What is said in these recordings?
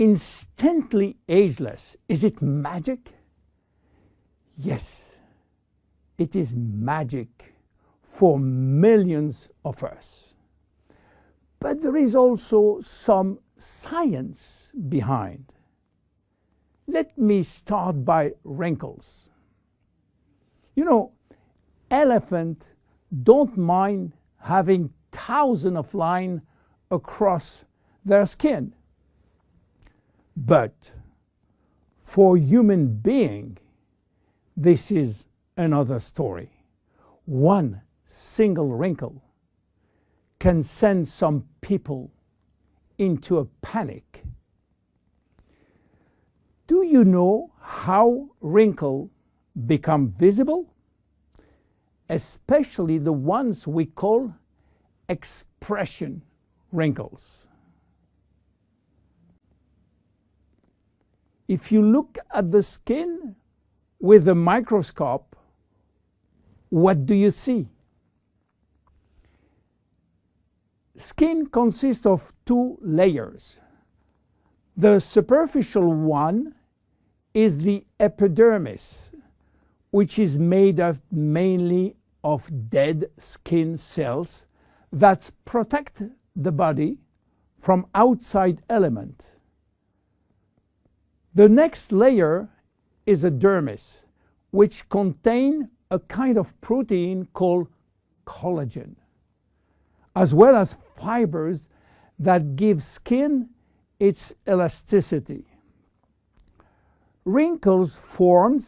instantly ageless. Is it magic? Yes, it is magic for millions of us. But there is also some science behind. Let me start by wrinkles. You know, elephants don't mind having thousands of lines across their skin. But for human being, this is another story. One single wrinkle can send some people into a panic. Do you know how wrinkles become visible? Especially the ones we call expression wrinkles. If you look at the skin with a microscope, what do you see? Skin consists of two layers. The superficial one is the epidermis, which is made up mainly of dead skin cells that protect the body from outside elements. The next layer is a dermis, which contains a kind of protein called collagen, as well as fibers that give skin its elasticity. Wrinkles form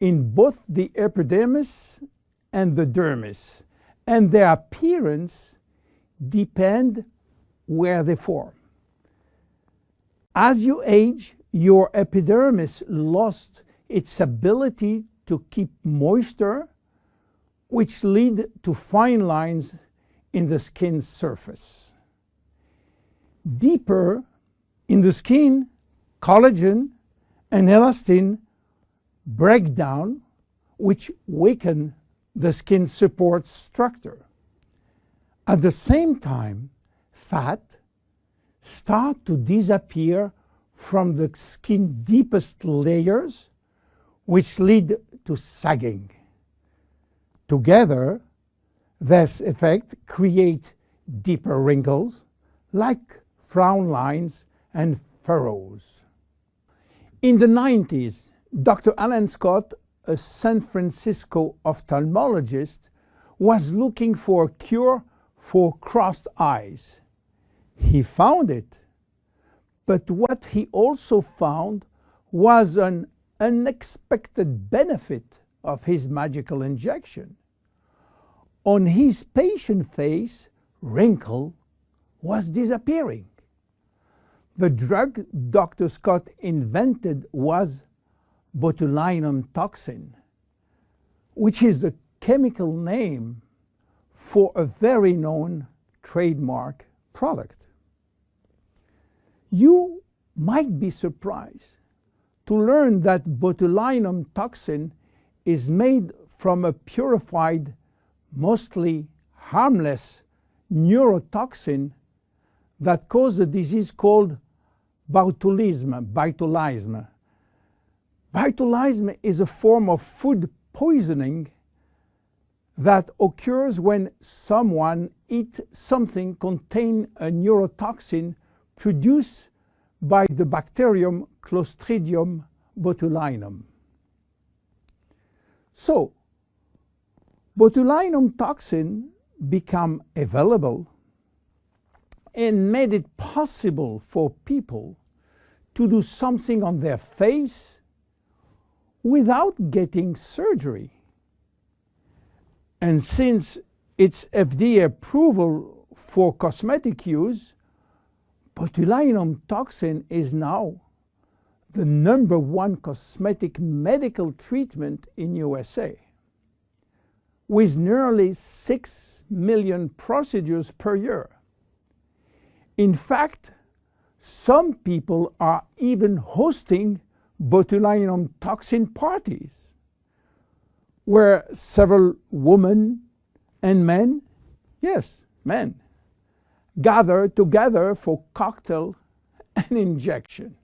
in both the epidermis and the dermis, and their appearance depends where they form. As you age, your epidermis lost its ability to keep moisture, which lead to fine lines in the skin's surface. Deeper in the skin, collagen and elastin break down, which weaken the skin support structure. At the same time, fat start to disappear from the skin's deepest layers, which lead to sagging. Together, this effect creates deeper wrinkles, like frown lines and furrows. In the 90s, Dr. Alan Scott, a San Francisco ophthalmologist, was looking for a cure for crossed eyes. He found it, but what he also found was an unexpected benefit of his magical injection. On his patient face, wrinkle was disappearing. The drug Dr. Scott invented was botulinum toxin, which is the chemical name for a very known trademark product. You might be surprised to learn that botulinum toxin is made from a purified, mostly harmless neurotoxin that causes a disease called botulism. Botulism is a form of food poisoning that occurs when someone eats something containing a neurotoxin produced by the bacterium Clostridium botulinum. So, botulinum toxin became available and made it possible for people to do something on their face without getting surgery. And since its FDA approval for cosmetic use, botulinum toxin is now the #1 cosmetic medical treatment in USA, with nearly 6 million procedures per year. In fact, some people are even hosting botulinum toxin parties, where several women and men, yes, men, gather together for cocktail and injection.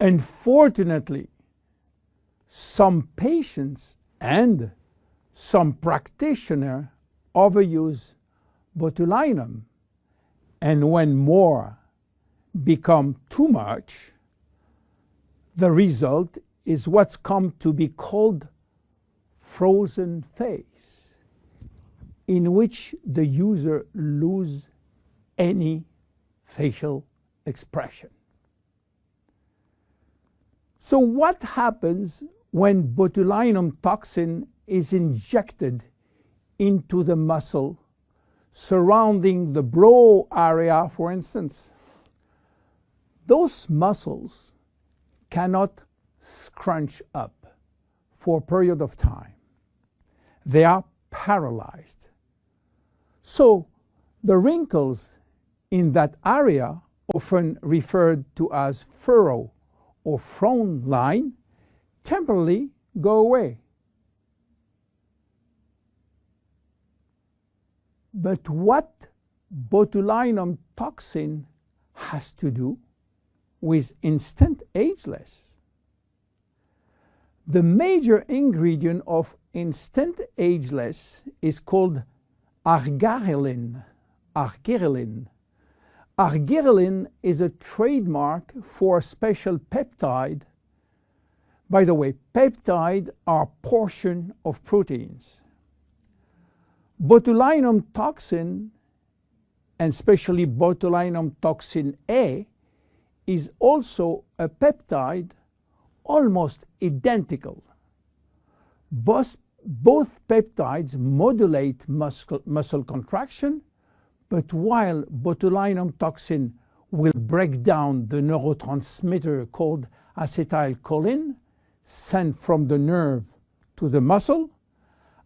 Unfortunately, some patients and some practitioners overuse botulinum, and when more become too much, the result is what's come to be called frozen face, in which the user loses any facial expression. So what happens when botulinum toxin is injected into the muscle surrounding the brow area, for instance? Those muscles cannot scrunch up for a period of time. They are paralyzed. So the wrinkles in that area, often referred to as furrow or frown line, temporarily go away. But what botulinum toxin has to do with instant ageless? The major ingredient of instant ageless is called argyreline. Argyreline. Argyreline is a trademark for a special peptide. By the way, peptides are portions of proteins. Botulinum toxin, and especially botulinum toxin A, is also a peptide almost identical. Both peptides modulate muscle contraction, but while botulinum toxin will break down the neurotransmitter called acetylcholine sent from the nerve to the muscle,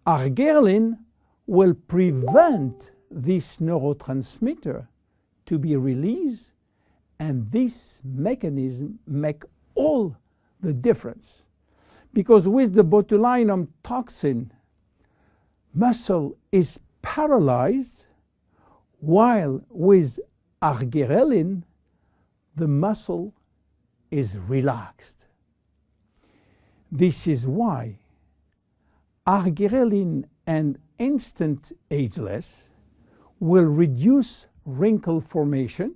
argyreline will prevent this neurotransmitter to be released, and this mechanism makes all the difference. Because with the botulinum toxin, muscle is paralyzed, while with argyreline, the muscle is relaxed. This is why argyreline and instant ageless will reduce wrinkle formation,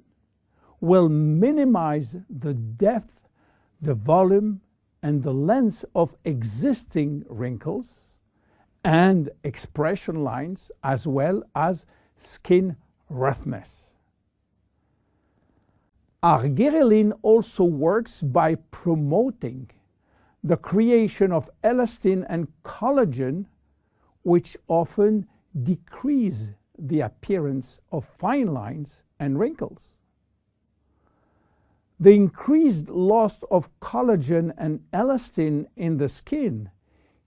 will minimize the depth, the volume, and the length of existing wrinkles and expression lines, as well as skin roughness. Argyreline also works by promoting the creation of elastin and collagen, which often decrease the appearance of fine lines and wrinkles. The increased loss of collagen and elastin in the skin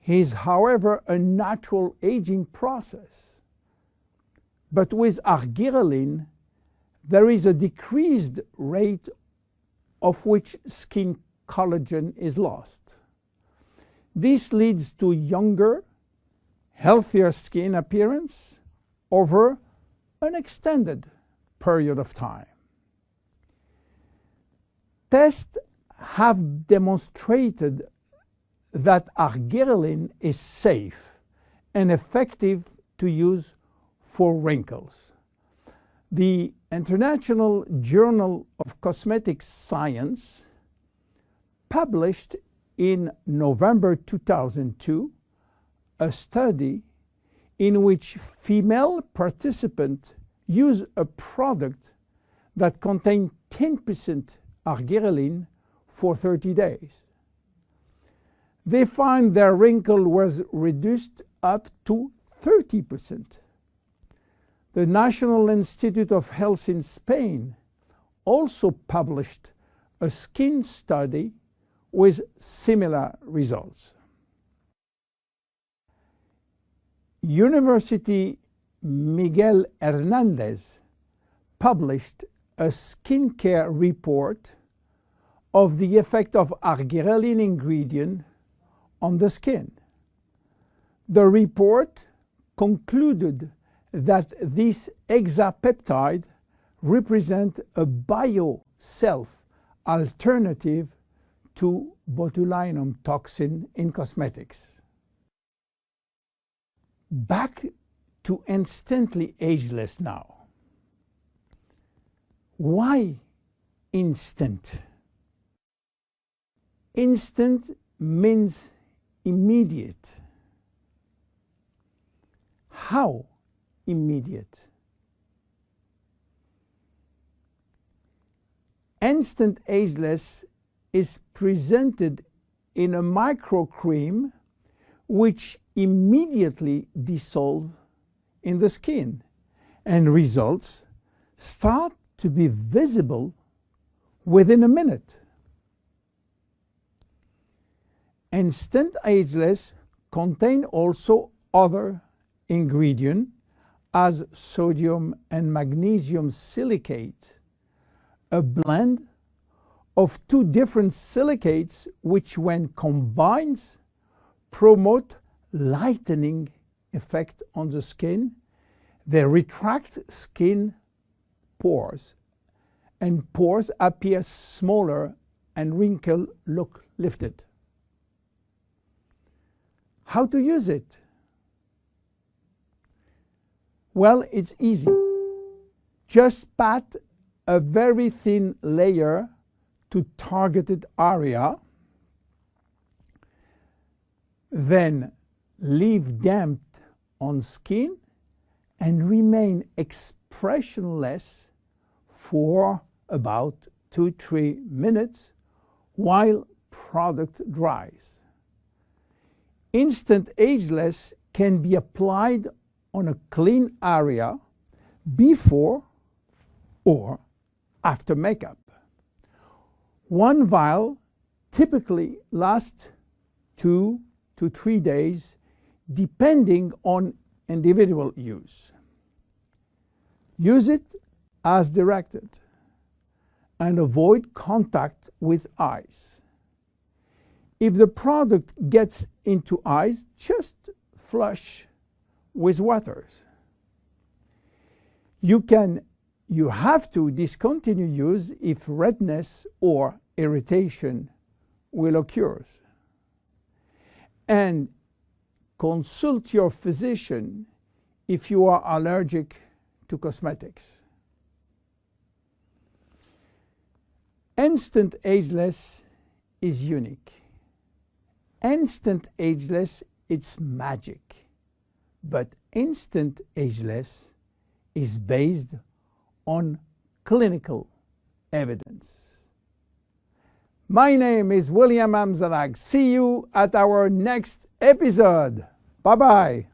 is, however, a natural aging process. But with argyreline, there is a decreased rate of which skin collagen is lost. This leads to younger, healthier skin appearance over an extended period of time. Tests have demonstrated that argyreline is safe and effective to use for wrinkles. The International Journal of Cosmetic Science published in November 2002 a study in which female participants used a product that contained 10% argyreline for 30 days. They found their wrinkle was reduced up to 30%. The National Institute of Health in Spain also published a skin study with similar results. University Miguel Hernandez published a skincare report of the effect of argyreline ingredient on the skin. The report concluded that this hexapeptide represents a bio-self alternative to botulinum toxin in cosmetics. Back to Instantly Ageless now. Why instant? Instant means immediate. How immediate? Instant Ageless is presented in a microcream which immediately dissolve in the skin, and results start to be visible within a minute. Instant Ageless contain also other ingredients as sodium and magnesium silicate, a blend of two different silicates which when combined promote lightening effect on the skin. They retract skin pores, and pores appear smaller and wrinkles look lifted. How to use it? Well, it's easy. Just pat a very thin layer to targeted area, then leave damp on skin and remain expressionless for about 2-3 minutes while product dries. Instant Ageless can be applied on a clean area before or after makeup. One vial typically lasts 2 to 3 days depending on individual use. Use it as directed and avoid contact with eyes. If the product gets into eyes, just flush with water. You have to discontinue use if redness or irritation will occur. And consult your physician if you are allergic to cosmetics. Instant Ageless is unique. Instant Ageless, it's magic. But Instant Ageless is based on clinical evidence. My name is William Amzalag. See you at our next episode. Bye-bye.